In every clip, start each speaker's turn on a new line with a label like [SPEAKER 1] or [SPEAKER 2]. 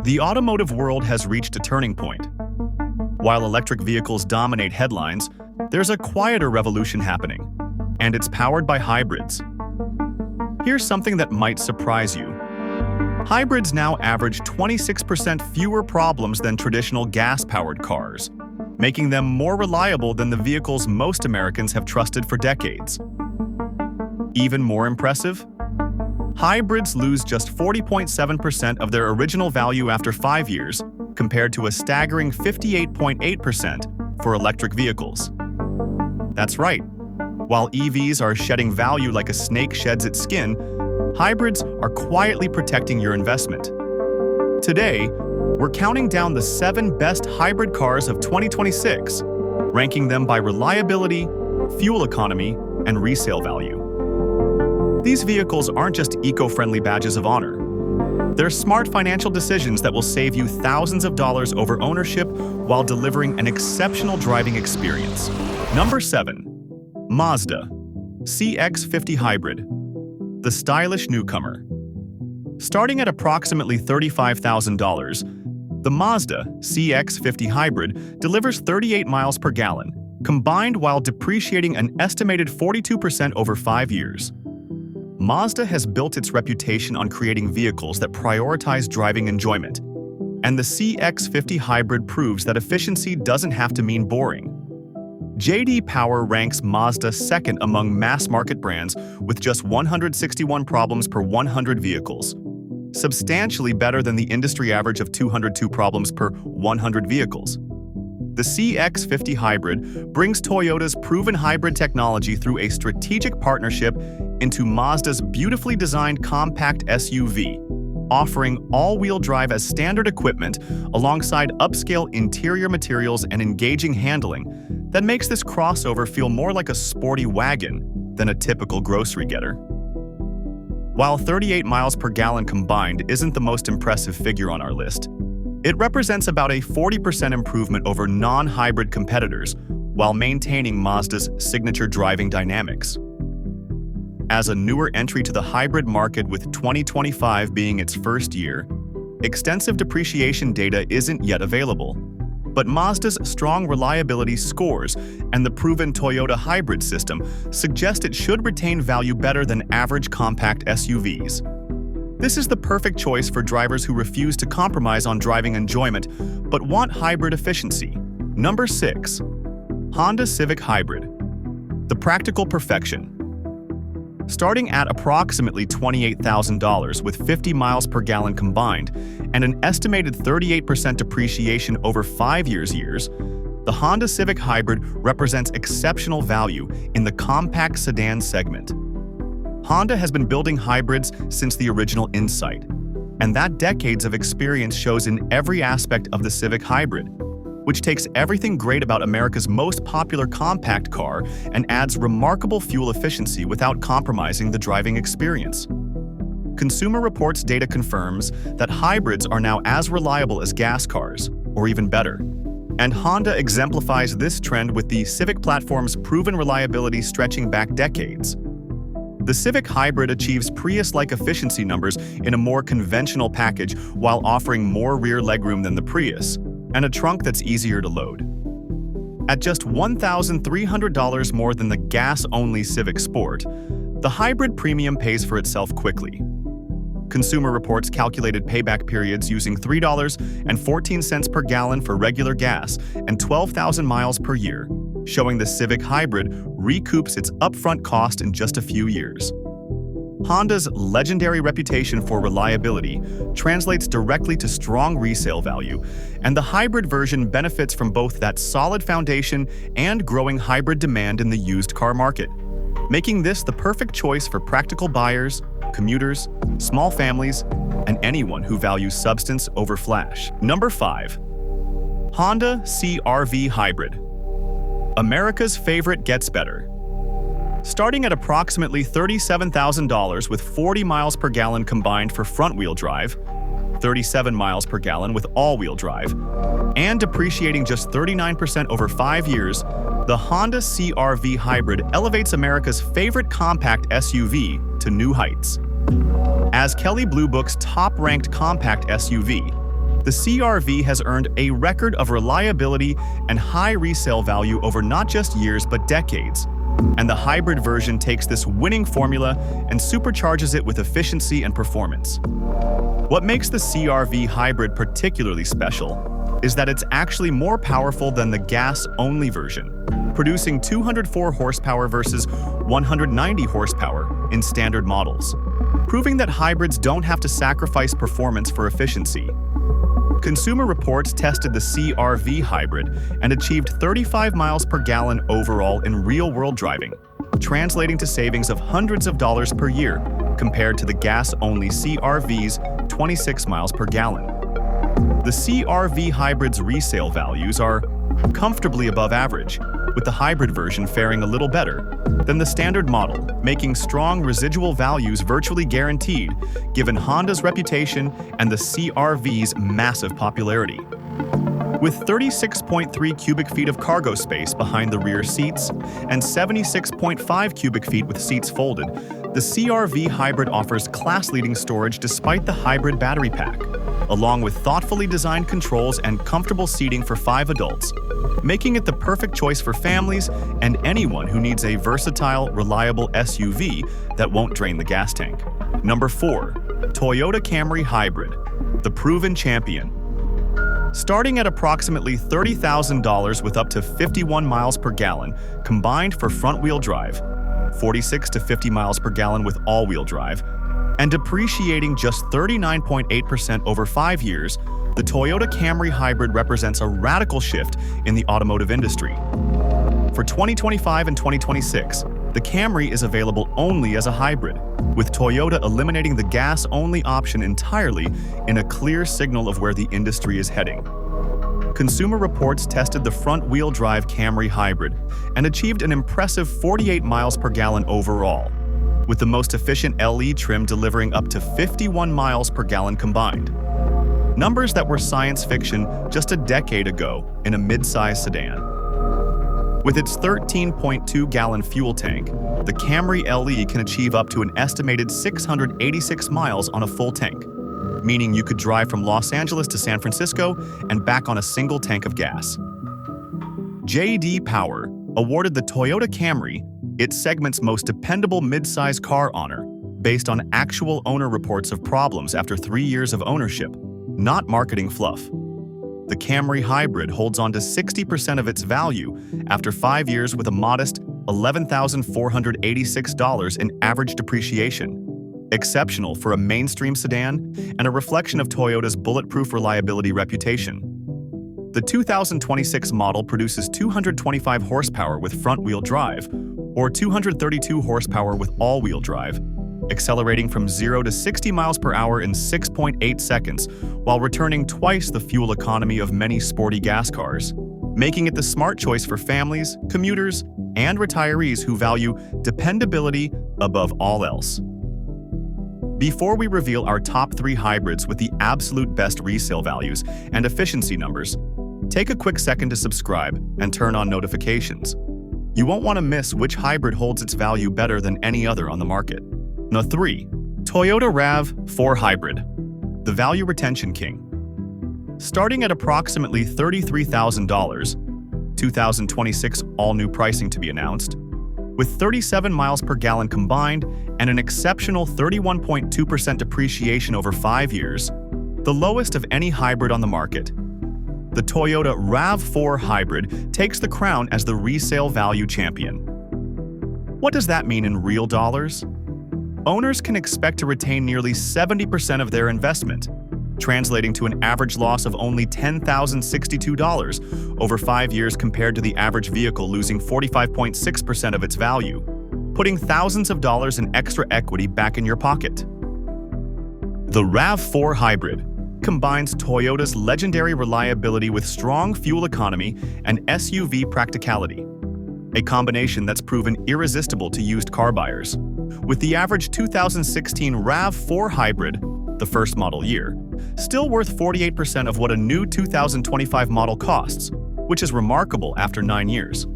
[SPEAKER 1] The automotive world has reached a turning point. While electric vehicles dominate headlines, there's a quieter revolution happening, and it's powered by hybrids. Here's something that might surprise you. Hybrids now average 26% fewer problems than traditional gas-powered cars, making them more reliable than the vehicles most Americans have trusted for decades. Even more impressive? Hybrids lose just 40.7% of their original value after 5 years, compared to a staggering 58.8% for electric vehicles. That's right. While EVs are shedding value like a snake sheds its skin, hybrids are quietly protecting your investment. Today, we're counting down the 7 best hybrid cars of 2026, ranking them by reliability, fuel economy, and resale value. These vehicles aren't just eco-friendly badges of honor. They're smart financial decisions that will save you thousands of dollars over ownership while delivering an exceptional driving experience. Number 7. Mazda CX-50 Hybrid, the stylish newcomer. Starting at approximately $35,000, the Mazda CX-50 Hybrid delivers 38 miles per gallon, combined while depreciating an estimated 42% over 5 years. Mazda has built its reputation on creating vehicles that prioritize driving enjoyment, and the CX-50 Hybrid proves that efficiency doesn't have to mean boring. J.D. Power ranks Mazda second among mass-market brands with just 161 problems per 100 vehicles, substantially better than the industry average of 202 problems per 100 vehicles. The CX-50 Hybrid brings Toyota's proven hybrid technology through a strategic partnership into Mazda's beautifully designed compact SUV, offering all-wheel drive as standard equipment alongside upscale interior materials and engaging handling that makes this crossover feel more like a sporty wagon than a typical grocery getter. While 38 miles per gallon combined isn't the most impressive figure on our list, it represents about a 40% improvement over non-hybrid competitors while maintaining Mazda's signature driving dynamics. As a newer entry to the hybrid market with 2025 being its first year, extensive depreciation data isn't yet available. But Mazda's strong reliability scores and the proven Toyota hybrid system suggest it should retain value better than average compact SUVs. This is the perfect choice for drivers who refuse to compromise on driving enjoyment but want hybrid efficiency. Number 6. Honda Civic Hybrid, the practical perfection. Starting at approximately $28,000 with 50 miles per gallon combined and an estimated 38% depreciation over 5 years, the Honda Civic Hybrid represents exceptional value in the compact sedan segment. Honda has been building hybrids since the original Insight, and that decades of experience shows in every aspect of the Civic Hybrid, which takes everything great about America's most popular compact car and adds remarkable fuel efficiency without compromising the driving experience. Consumer Reports data confirms that hybrids are now as reliable as gas cars, or even better. And Honda exemplifies this trend with the Civic platform's proven reliability stretching back decades. The Civic Hybrid achieves Prius-like efficiency numbers in a more conventional package while offering more rear legroom than the Prius, and a trunk that's easier to load. At just $1,300 more than the gas-only Civic Sport, the Hybrid Premium pays for itself quickly. Consumer Reports calculated payback periods using $3.14 per gallon for regular gas and 12,000 miles per year, showing the Civic Hybrid recoups its upfront cost in just a few years. Honda's legendary reputation for reliability translates directly to strong resale value, and the hybrid version benefits from both that solid foundation and growing hybrid demand in the used car market, making this the perfect choice for practical buyers, commuters, small families, and anyone who values substance over flash. Number 5. Honda CR-V Hybrid, America's favorite gets better. Starting at approximately $37,000 with 40 miles per gallon combined for front-wheel drive, 37 miles per gallon with all-wheel drive, and depreciating just 39% over 5 years, the Honda CR-V Hybrid elevates America's favorite compact SUV to new heights. As Kelley Blue Book's top-ranked compact SUV, The CR-V has earned a record of reliability and high resale value over not just years but decades. And the hybrid version takes this winning formula and supercharges it with efficiency and performance. What makes the CR-V Hybrid particularly special is that it's actually more powerful than the gas-only version, producing 204 horsepower versus 190 horsepower in standard models, proving that hybrids don't have to sacrifice performance for efficiency. Consumer Reports tested the CR-V Hybrid and achieved 35 miles per gallon overall in real-world driving, translating to savings of hundreds of dollars per year compared to the gas-only CR-V's 26 miles per gallon. The CR-V Hybrid's resale values are comfortably above average, with the hybrid version faring a little better than the standard model, making strong residual values virtually guaranteed given Honda's reputation and the CR-V's massive popularity. With 36.3 cubic feet of cargo space behind the rear seats and 76.5 cubic feet with seats folded, the CR-V Hybrid offers class-leading storage despite the hybrid battery pack, along with thoughtfully designed controls and comfortable seating for 5 adults, making it the perfect choice for families and anyone who needs a versatile, reliable SUV that won't drain the gas tank. Number 4. Toyota Camry Hybrid, the proven champion. Starting at approximately $30,000 with up to 51 miles per gallon combined for front-wheel drive, 46 to 50 miles per gallon with all-wheel drive, and depreciating just 39.8% over 5 years, the Toyota Camry Hybrid represents a radical shift in the automotive industry. For 2025 and 2026, the Camry is available only as a hybrid, with Toyota eliminating the gas-only option entirely in a clear signal of where the industry is heading. Consumer Reports tested the front-wheel drive Camry Hybrid and achieved an impressive 48 miles per gallon overall, with the most efficient LE trim delivering up to 51 miles per gallon combined. Numbers that were science fiction just a decade ago in a mid-size sedan. With its 13.2-gallon fuel tank, the Camry LE can achieve up to an estimated 686 miles on a full tank, meaning you could drive from Los Angeles to San Francisco and back on a single tank of gas. J.D. Power awarded the Toyota Camry its segment's most dependable mid-size car honor, based on actual owner reports of problems after 3 years of ownership, not marketing fluff. The Camry Hybrid holds on to 60% of its value after 5 years with a modest $11,486 in average depreciation. Exceptional for a mainstream sedan and a reflection of Toyota's bulletproof reliability reputation. The 2026 model produces 225 horsepower with front-wheel drive, or 232 horsepower with all-wheel drive, accelerating from 0 to 60 miles per hour in 6.8 seconds, while returning twice the fuel economy of many sporty gas cars, making it the smart choice for families, commuters, and retirees who value dependability above all else. Before we reveal our top 3 hybrids with the absolute best resale values and efficiency numbers, take a quick second to subscribe and turn on notifications. You won't want to miss which hybrid holds its value better than any other on the market. Number 3. Toyota RAV4 Hybrid, the value retention king. Starting at approximately $33,000, 2026 all-new pricing to be announced, with 37 miles per gallon combined and an exceptional 31.2% depreciation over 5 years, the lowest of any hybrid on the market. The Toyota RAV4 Hybrid takes the crown as the resale value champion. What does that mean in real dollars? Owners can expect to retain nearly 70% of their investment, translating to an average loss of only $10,062 over 5 years compared to the average vehicle losing 45.6% of its value, putting thousands of dollars in extra equity back in your pocket. The RAV4 Hybrid combines Toyota's legendary reliability with strong fuel economy and SUV practicality, a combination that's proven irresistible to used car buyers. With the average 2016 RAV4 Hybrid, the first model year, still worth 48% of what a new 2025 model costs, which is remarkable after 9 years.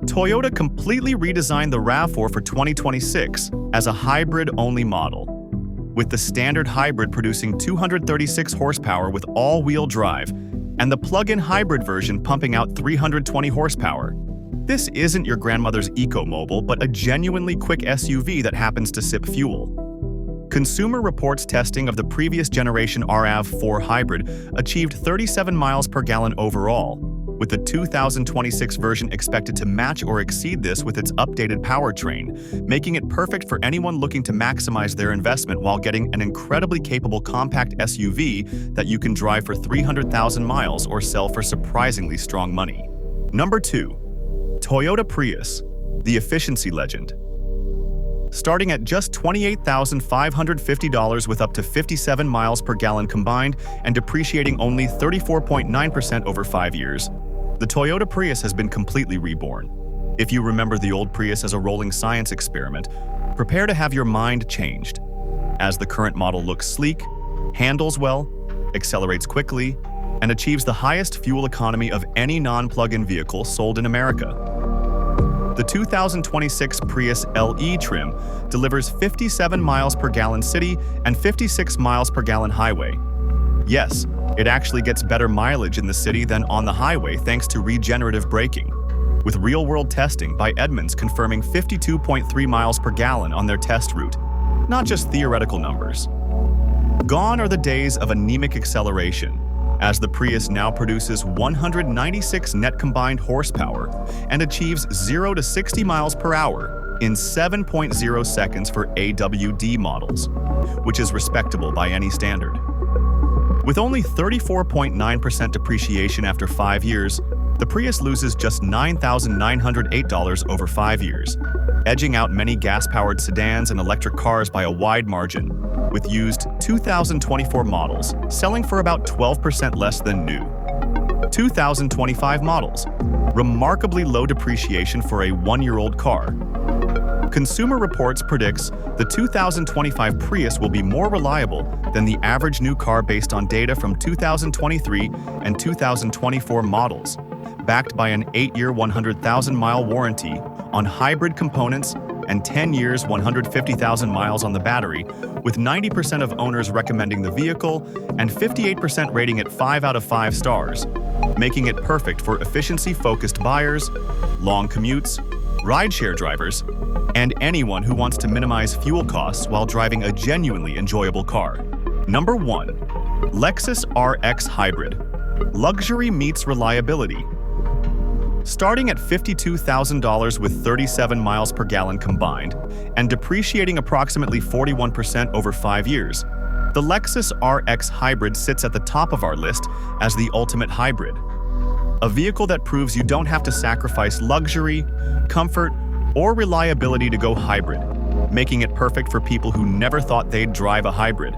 [SPEAKER 1] Toyota completely redesigned the RAV4 for 2026 as a hybrid-only model. with the standard hybrid producing 236 horsepower with all-wheel drive, and the plug-in hybrid version pumping out 320 horsepower. This isn't your grandmother's eco-mobile, but a genuinely quick SUV that happens to sip fuel. Consumer Reports testing of the previous generation RAV4 Hybrid achieved 37 miles per gallon overall, with the 2026 version expected to match or exceed this with its updated powertrain, making it perfect for anyone looking to maximize their investment while getting an incredibly capable compact SUV that you can drive for 300,000 miles or sell for surprisingly strong money. Number 2. Toyota Prius, the efficiency legend. Starting at just $28,550 with up to 57 miles per gallon combined and depreciating only 34.9% over 5 years, the Toyota Prius has been completely reborn. If you remember the old Prius as a rolling science experiment, prepare to have your mind changed, as the current model looks sleek, handles well, accelerates quickly, and achieves the highest fuel economy of any non-plug-in vehicle sold in America. The 2026 Prius LE trim delivers 57 miles per gallon city and 56 miles per gallon highway. Yes, it actually gets better mileage in the city than on the highway thanks to regenerative braking, with real-world testing by Edmunds confirming 52.3 miles per gallon on their test route, not just theoretical numbers. Gone are the days of anemic acceleration, as the Prius now produces 196 net combined horsepower and achieves 0 to 60 miles per hour in 7.0 seconds for AWD models, which is respectable by any standard. With only 34.9% depreciation after 5 years, the Prius loses just $9,908 over 5 years, edging out many gas-powered sedans and electric cars by a wide margin, with used 2024 models selling for about 12% less than new. 2025 models, remarkably low depreciation for a one-year-old car. Consumer Reports predicts the 2025 Prius will be more reliable than the average new car based on data from 2023 and 2024 models, backed by an 8-year 100,000-mile warranty on hybrid components and 10 years 150,000 miles on the battery, with 90% of owners recommending the vehicle and 58% rating it 5 out of 5 stars, making it perfect for efficiency-focused buyers, long commutes, rideshare drivers, and anyone who wants to minimize fuel costs while driving a genuinely enjoyable car. Number 1. Lexus RX Hybrid. Luxury meets reliability. Starting at $52,000 with 37 miles per gallon combined and depreciating approximately 41% over 5 years, the Lexus RX Hybrid sits at the top of our list as the ultimate hybrid. A vehicle that proves you don't have to sacrifice luxury, comfort, or reliability to go hybrid, making it perfect for people who never thought they'd drive a hybrid.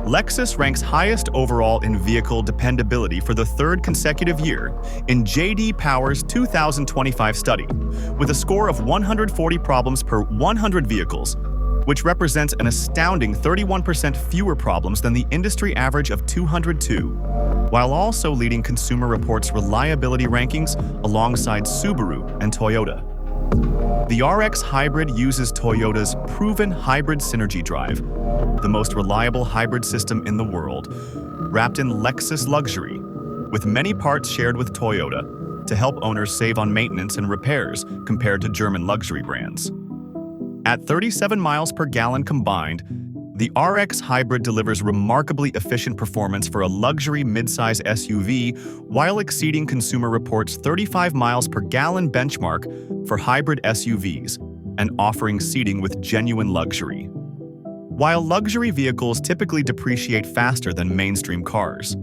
[SPEAKER 1] Lexus ranks highest overall in vehicle dependability for the 3rd consecutive year in J.D. Power's 2025 study, with a score of 140 problems per 100 vehicles, which represents an astounding 31% fewer problems than the industry average of 202, while also leading Consumer Reports' reliability rankings alongside Subaru and Toyota. The RX Hybrid uses Toyota's proven hybrid synergy drive, the most reliable hybrid system in the world, wrapped in Lexus luxury, with many parts shared with Toyota to help owners save on maintenance and repairs compared to German luxury brands. At 37 miles per gallon combined, the RX Hybrid delivers remarkably efficient performance for a luxury midsize SUV while exceeding Consumer Reports' 35 miles per gallon benchmark for hybrid SUVs and offering seating with genuine luxury. While luxury vehicles typically depreciate faster than mainstream cars,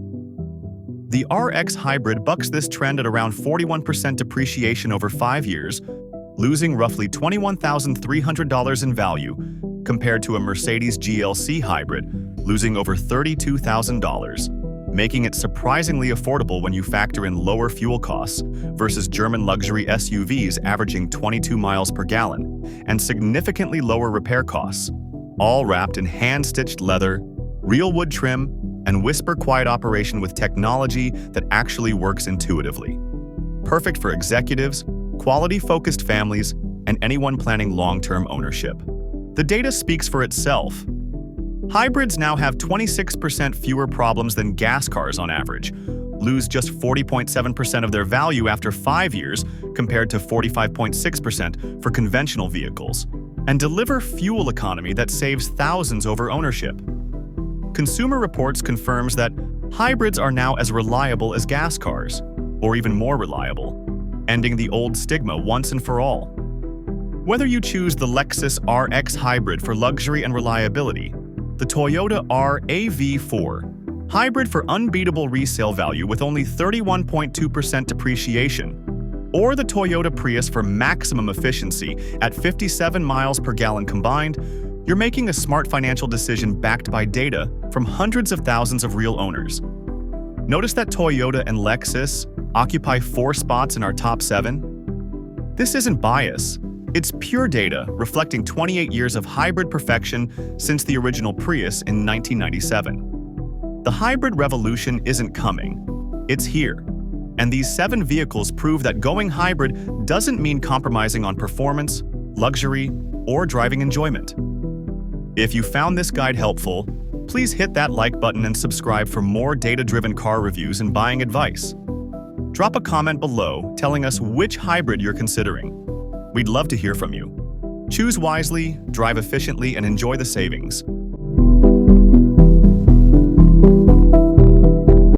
[SPEAKER 1] the RX Hybrid bucks this trend at around 41% depreciation over 5 years, losing roughly $21,300 in value, compared to a Mercedes GLC Hybrid, losing over $32,000, making it surprisingly affordable when you factor in lower fuel costs versus German luxury SUVs averaging 22 miles per gallon, and significantly lower repair costs, all wrapped in hand-stitched leather, real wood trim, and whisper-quiet operation with technology that actually works intuitively. Perfect for executives, quality-focused families, and anyone planning long-term ownership. The data speaks for itself. Hybrids now have 26% fewer problems than gas cars on average, lose just 40.7% of their value after 5 years compared to 45.6% for conventional vehicles, and deliver fuel economy that saves thousands over ownership. Consumer Reports confirms that hybrids are now as reliable as gas cars, or even more reliable, ending the old stigma once and for all. Whether you choose the Lexus RX Hybrid for luxury and reliability, the Toyota RAV4 Hybrid for unbeatable resale value with only 31.2% depreciation, or the Toyota Prius for maximum efficiency at 57 miles per gallon combined, you're making a smart financial decision backed by data from hundreds of thousands of real owners. Notice that Toyota and Lexus occupy 4 spots in our top 7? This isn't bias. It's pure data reflecting 28 years of hybrid perfection since the original Prius in 1997. The hybrid revolution isn't coming. It's here. And these 7 vehicles prove that going hybrid doesn't mean compromising on performance, luxury, or driving enjoyment. If you found this guide helpful, please hit that like button and subscribe for more data-driven car reviews and buying advice. Drop a comment below telling us which hybrid you're considering. We'd love to hear from you. Choose wisely, drive efficiently, and enjoy the savings.